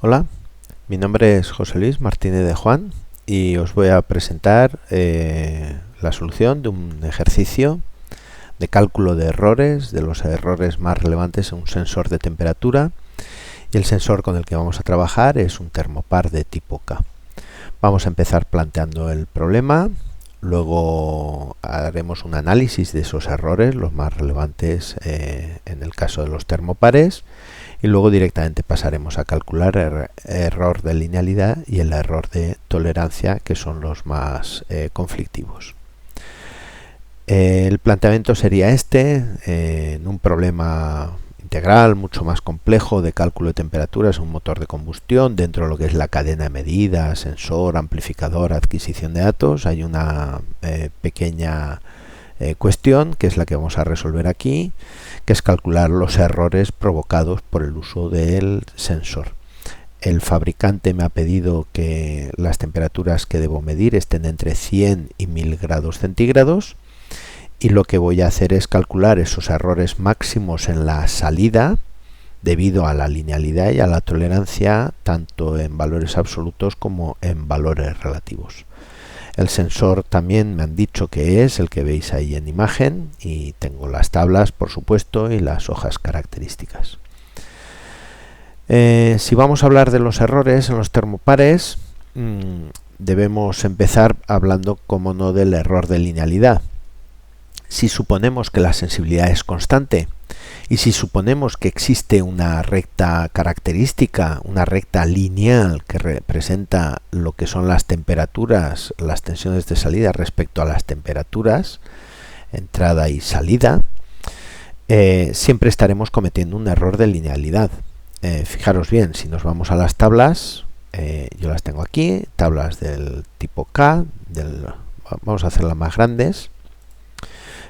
Hola, mi nombre es José Luis Martínez de Juan y os voy a presentar la solución de un ejercicio de cálculo de errores, de los errores más relevantes en un sensor de temperatura, y el sensor con el que vamos a trabajar es un termopar de tipo K. Vamos a empezar planteando el problema, luego haremos un análisis de esos errores, los más relevantes en el caso de los termopares, y luego directamente pasaremos a calcular el error de linealidad y el error de tolerancia, que son los más conflictivos. El planteamiento sería en un problema integral mucho más complejo de cálculo de temperaturas, un motor de combustión dentro de lo que es la cadena de medida, sensor, amplificador, adquisición de datos. Hay una pequeña cuestión que es la que vamos a resolver aquí, que es calcular los errores provocados por el uso del sensor. El fabricante me ha pedido que las temperaturas que debo medir estén entre 100 y 1000 grados centígrados, y lo que voy a hacer es calcular esos errores máximos en la salida debido a la linealidad y a la tolerancia, tanto en valores absolutos como en valores relativos. El sensor también me han dicho que es el que veis ahí en imagen, y tengo las tablas, por supuesto, y las hojas características. Si vamos a hablar de los errores en los termopares, debemos empezar hablando, como no, del error de linealidad. Si suponemos que la sensibilidad es constante y si suponemos que existe una recta característica, una recta lineal que representa lo que son las temperaturas, las tensiones de salida respecto a las temperaturas entrada y salida, siempre estaremos cometiendo un error de linealidad. Fijaros bien, si nos vamos a las tablas, yo las tengo aquí, tablas del tipo K, vamos a hacerlas más grandes.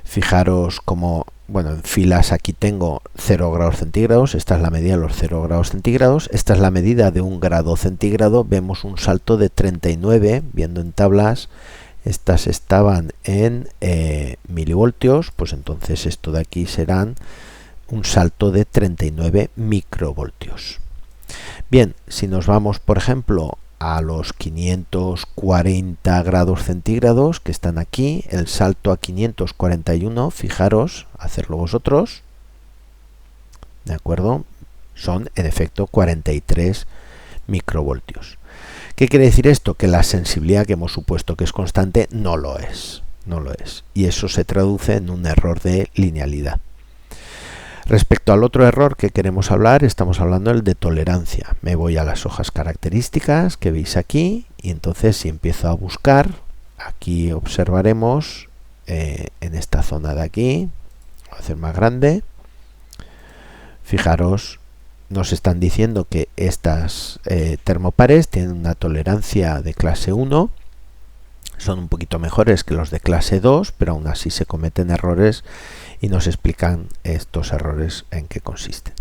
Fijaros como, en filas aquí tengo 0 grados centígrados, esta es la medida de los 0 grados centígrados, esta es la medida de 1 grado centígrado, vemos un salto de 39, viendo en tablas, estas estaban en milivoltios, pues entonces esto de aquí serán un salto de 39 microvoltios. Bien, si nos vamos, por ejemplo, a los 540 grados centígrados que están aquí, el salto a 541, fijaros, hacerlo vosotros, ¿de acuerdo? Son en efecto 43 microvoltios. ¿Qué quiere decir esto? Que la sensibilidad que hemos supuesto que es constante no lo es, y eso se traduce en un error de linealidad. Respecto al otro error que queremos hablar, estamos hablando del de tolerancia. Me voy a las hojas características que veis aquí, y entonces si empiezo a buscar, aquí observaremos en esta zona de aquí, voy a hacer más grande, fijaros, nos están diciendo que estas termopares tienen una tolerancia de clase 1, son un poquito mejores que los de clase 2, pero aún así se cometen errores, y nos explican estos errores en qué consisten.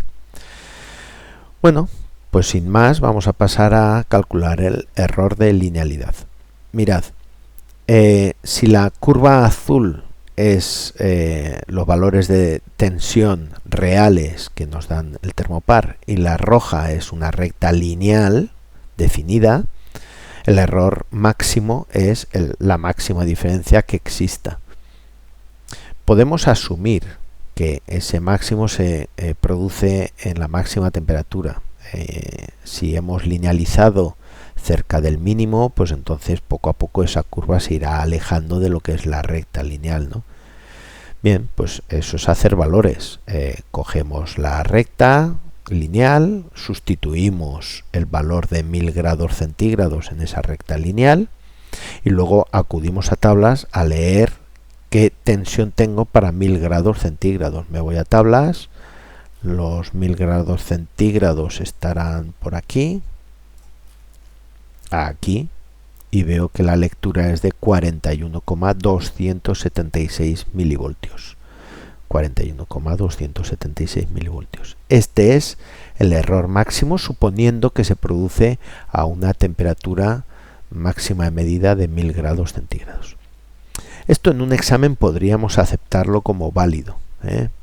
Bueno, pues sin más vamos a pasar a calcular el error de linealidad. Mirad, si la curva azul es los valores de tensión reales que nos dan el termopar, y la roja es una recta lineal definida, el error máximo es la máxima diferencia que exista. Podemos asumir que ese máximo se produce en la máxima temperatura. Si hemos linealizado cerca del mínimo, pues entonces poco a poco esa curva se irá alejando de lo que es la recta lineal, ¿no? Bien, pues eso es hacer valores. Cogemos la recta lineal, sustituimos el valor de 1000 grados centígrados en esa recta lineal, y luego acudimos a tablas a leer qué tensión tengo para 1000 grados centígrados. Me voy a tablas, los 1000 grados centígrados estarán por aquí, y veo que la lectura es de 41,276 milivoltios. 41,276 milivoltios. Este es el error máximo, suponiendo que se produce a una temperatura máxima de medida de 1000 grados centígrados. Esto en un examen podríamos aceptarlo como válido,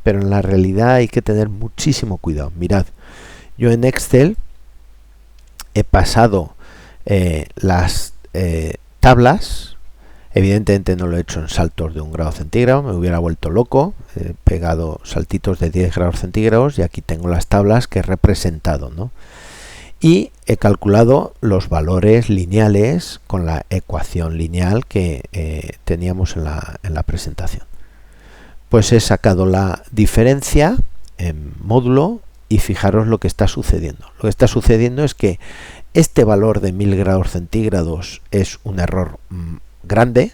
pero en la realidad hay que tener muchísimo cuidado. Mirad, yo en Excel he pasado las tablas. Evidentemente no lo he hecho en saltos de 1 grado centígrado, me hubiera vuelto loco. He pegado saltitos de 10 grados centígrados y aquí tengo las tablas que he representado, ¿no? Y he calculado los valores lineales con la ecuación lineal que teníamos en la presentación. Pues he sacado la diferencia en módulo y fijaros lo que está sucediendo. Lo que está sucediendo es que este valor de 1000 grados centígrados es un error grande,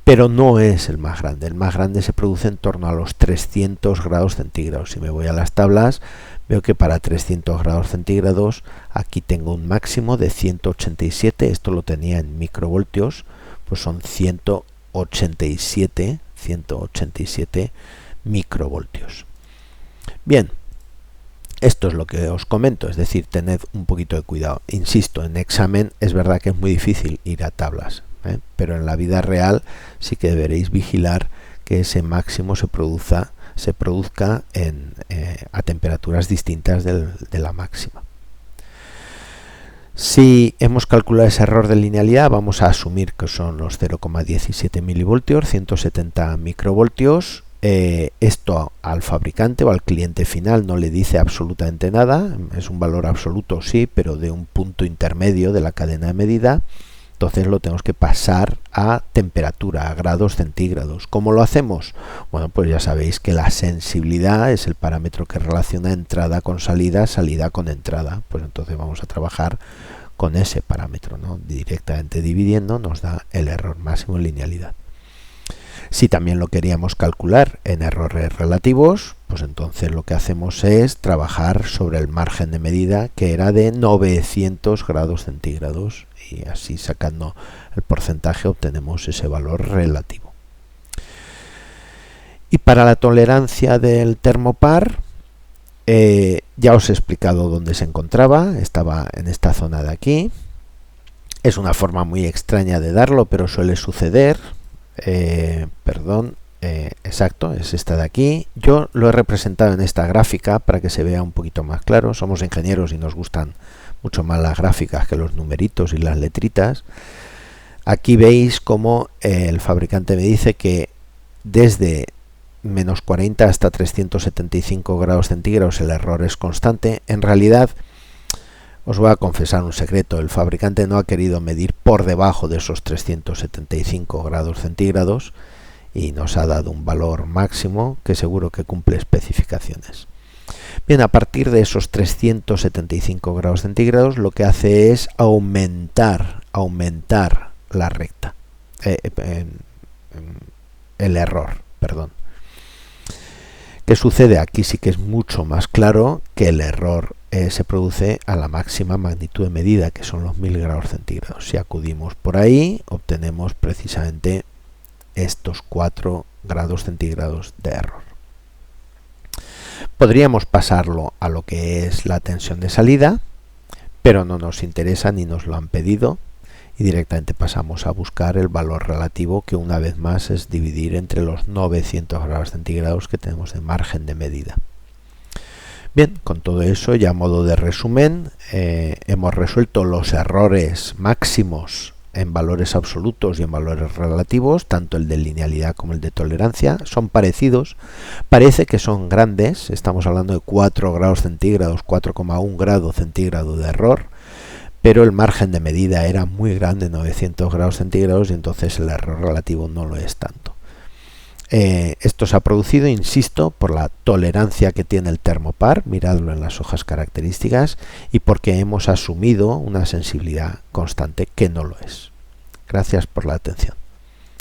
pero no es el más grande. El más grande se produce en torno a los 300 grados centígrados. Si me voy a las tablas, veo que para 300 grados centígrados aquí tengo un máximo de 187. Esto lo tenía en microvoltios, pues son 187 microvoltios. Bien, esto es lo que os comento, es decir, tened un poquito de cuidado. Insisto, en examen es verdad que es muy difícil ir a tablas, pero en la vida real sí que deberéis vigilar que ese máximo se produzca a temperaturas distintas de la máxima. Si hemos calculado ese error de linealidad, vamos a asumir que son los 0,17 milivoltios, 170 microvoltios. Esto al fabricante o al cliente final no le dice absolutamente nada, es un valor absoluto sí, pero de un punto intermedio de la cadena de medida. Entonces lo tenemos que pasar a temperatura, a grados centígrados. ¿Cómo lo hacemos? Bueno, pues ya sabéis que la sensibilidad es el parámetro que relaciona entrada con salida, salida con entrada. Pues entonces vamos a trabajar con ese parámetro, ¿no? Directamente dividiendo nos da el error máximo en linealidad. Si también lo queríamos calcular en errores relativos, pues entonces lo que hacemos es trabajar sobre el margen de medida, que era de 900 grados centígrados, y así sacando el porcentaje obtenemos ese valor relativo. Y para la tolerancia del termopar, ya os he explicado dónde se encontraba, estaba en esta zona de aquí. Es una forma muy extraña de darlo, pero suele suceder. Exacto, es esta de aquí. Yo lo he representado en esta gráfica para que se vea un poquito más claro. Somos ingenieros y nos gustan mucho más las gráficas que los numeritos y las letritas. Aquí veis cómo el fabricante me dice que desde menos 40 hasta 375 grados centígrados el error es constante. En realidad, os voy a confesar un secreto, el fabricante no ha querido medir por debajo de esos 375 grados centígrados y nos ha dado un valor máximo que seguro que cumple especificaciones. Bien, a partir de esos 375 grados centígrados lo que hace es aumentar la recta, el error, perdón. ¿Qué sucede? Aquí sí que es mucho más claro que el error se produce a la máxima magnitud de medida, que son los 1000 grados centígrados. Si acudimos por ahí, obtenemos precisamente estos 4 grados centígrados de error. Podríamos pasarlo a lo que es la tensión de salida, pero no nos interesa ni nos lo han pedido, y directamente pasamos a buscar el valor relativo, que una vez más es dividir entre los 900 grados centígrados que tenemos de margen de medida. Bien, con todo eso, ya a modo de resumen, hemos resuelto los errores máximos en valores absolutos y en valores relativos, tanto el de linealidad como el de tolerancia. Son parecidos, parece que son grandes, estamos hablando de 4 grados centígrados, 4,1 grado centígrado de error, pero el margen de medida era muy grande, 900 grados centígrados, y entonces el error relativo no lo es tanto. Esto se ha producido, insisto, por la tolerancia que tiene el termopar, miradlo en las hojas características, y porque hemos asumido una sensibilidad constante que no lo es. Gracias por la atención.